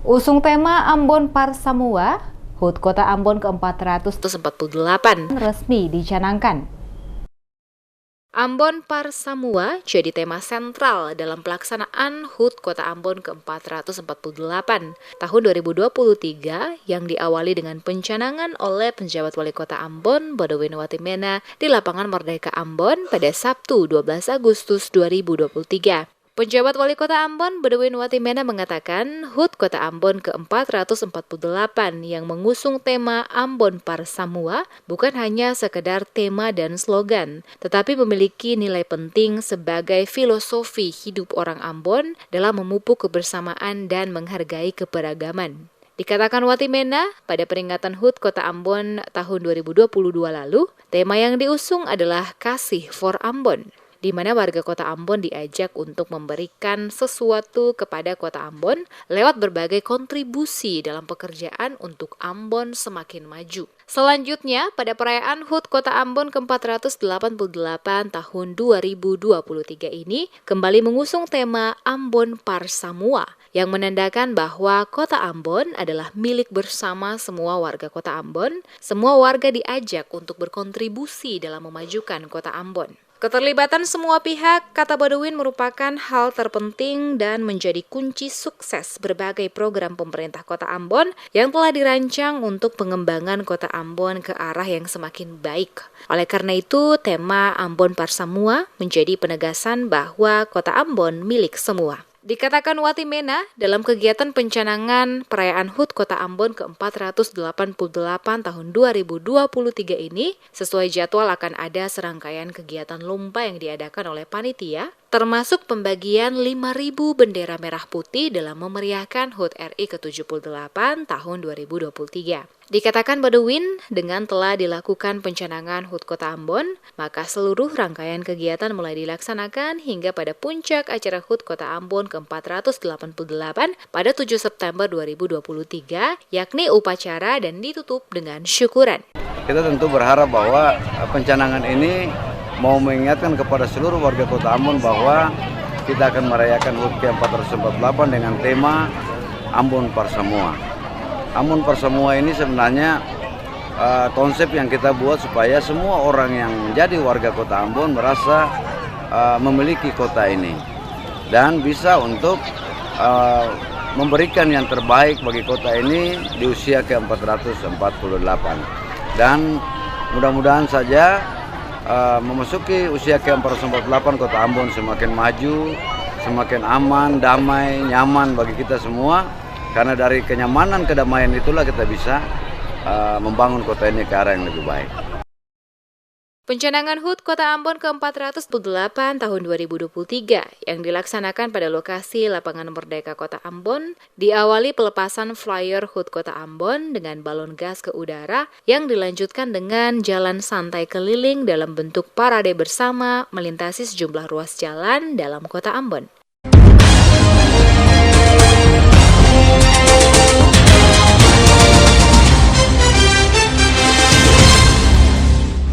Usung tema Ambon Parsamua, HUT Kota Ambon ke-448 resmi dicanangkan. Ambon Parsamua jadi tema sentral dalam pelaksanaan HUT Kota Ambon ke-448 tahun 2023 yang diawali dengan pencanangan oleh penjabat wali kota Ambon, Bodowin Watimena di Lapangan Merdeka Ambon pada Sabtu 12 Agustus 2023. Penjabat Wali Kota Ambon, Bodowin Watimena mengatakan HUT Kota Ambon ke-448 yang mengusung tema Ambon Parsamua bukan hanya sekedar tema dan slogan, tetapi memiliki nilai penting sebagai filosofi hidup orang Ambon dalam memupuk kebersamaan dan menghargai keberagaman. Dikatakan Watimena, pada peringatan HUT Kota Ambon tahun 2022 lalu, tema yang diusung adalah Kasih for Ambon, di mana warga kota Ambon diajak untuk memberikan sesuatu kepada kota Ambon lewat berbagai kontribusi dalam pekerjaan untuk Ambon semakin maju. Selanjutnya, pada perayaan HUT Kota Ambon ke-488 tahun 2023 ini kembali mengusung tema Ambon Parsamua yang menandakan bahwa kota Ambon adalah milik bersama semua warga kota Ambon. Semua warga diajak untuk berkontribusi dalam memajukan kota Ambon. Keterlibatan semua pihak, kata Bodowin, merupakan hal terpenting dan menjadi kunci sukses berbagai program pemerintah Kota Ambon yang telah dirancang untuk pengembangan Kota Ambon ke arah yang semakin baik. Oleh karena itu, tema Ambon Parsamua menjadi penegasan bahwa Kota Ambon milik semua. Dikatakan Watimena, dalam kegiatan pencanangan perayaan HUT Kota Ambon ke-488 tahun 2023 ini, sesuai jadwal akan ada serangkaian kegiatan lomba yang diadakan oleh panitia, termasuk pembagian 5.000 bendera merah putih dalam memeriahkan HUT RI ke-78 tahun 2023. Dikatakan Bodowin, dengan telah dilakukan pencanangan HUT Kota Ambon, maka seluruh rangkaian kegiatan mulai dilaksanakan hingga pada puncak acara HUT Kota Ambon ke-488 pada 7 September 2023, yakni upacara dan ditutup dengan syukuran. Kita tentu berharap bahwa pencanangan ini mau mengingatkan kepada seluruh warga Kota Ambon bahwa kita akan merayakan HUT ke-448 dengan tema Ambon Parsamua. Ambon Parsamua ini sebenarnya konsep yang kita buat supaya semua orang yang menjadi warga Kota Ambon merasa memiliki kota ini dan bisa untuk memberikan yang terbaik bagi kota ini di usia ke-448. Dan mudah-mudahan saja memasuki usia ke-448 Kota Ambon semakin maju, semakin aman, damai, nyaman bagi kita semua. Karena dari kenyamanan, kedamaian itulah kita bisa membangun kota ini ke arah yang lebih baik. Pencanangan HUT Kota Ambon ke-448 tahun 2023 yang dilaksanakan pada lokasi Lapangan Merdeka Kota Ambon diawali pelepasan flyer HUT Kota Ambon dengan balon gas ke udara yang dilanjutkan dengan jalan santai keliling dalam bentuk parade bersama melintasi sejumlah ruas jalan dalam Kota Ambon.